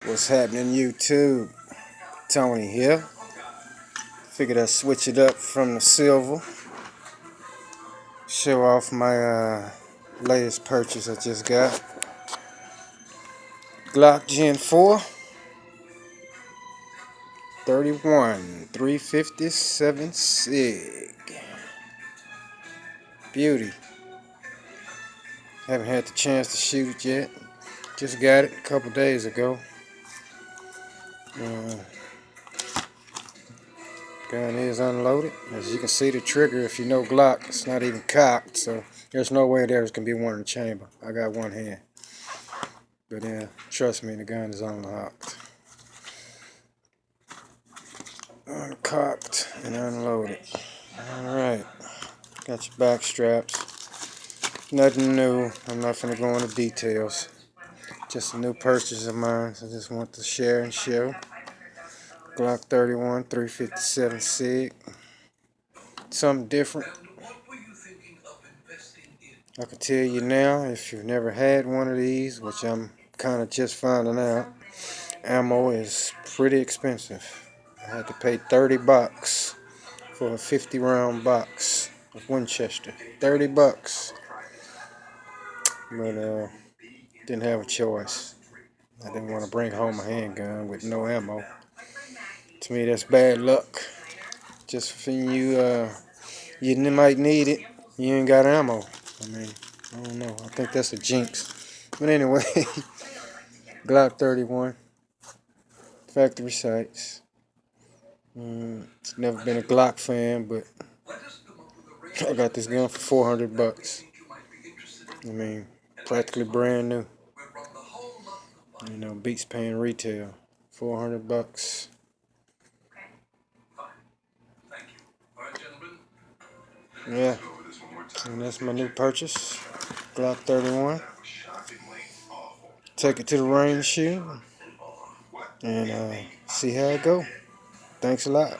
What's happening, YouTube? Tony here. Figured I'd switch it up from the silver. Show off my latest purchase I just got. Glock GEN4 31 357 SIG. Beauty. Haven't had the chance to shoot it yet. Just got it a couple days ago. Gun is unloaded. As you can see, the trigger, if you know Glock, it's not even cocked, so there's no way there's gonna be one in the chamber. I got one hand. But trust me, the gun is unlocked. Uncocked and unloaded. Alright. Got your back straps. Nothing new. I'm not gonna go into details. Just a new purchase of mine. So I just want to share and show. Glock 31 357 SIG. Something different. I can tell you now, if you've never had one of these, which I'm kind of just finding out, ammo is pretty expensive. I had to pay 30 bucks for a 50 round box of Winchester. 30 bucks. But didn't have a choice. I didn't want to bring home a handgun with no ammo. To me, that's bad luck. Just for you, you might need it. You ain't got ammo. I mean, I don't know. I think that's a jinx. But anyway, Glock 31, factory sights. Never been a Glock fan, but I got this gun for 400 bucks. I mean, practically brand new. You know, beats paying retail. 400 bucks. Yeah, and that's my new purchase. Glock 31. Take it to the range shoot and see how it go. Thanks a lot.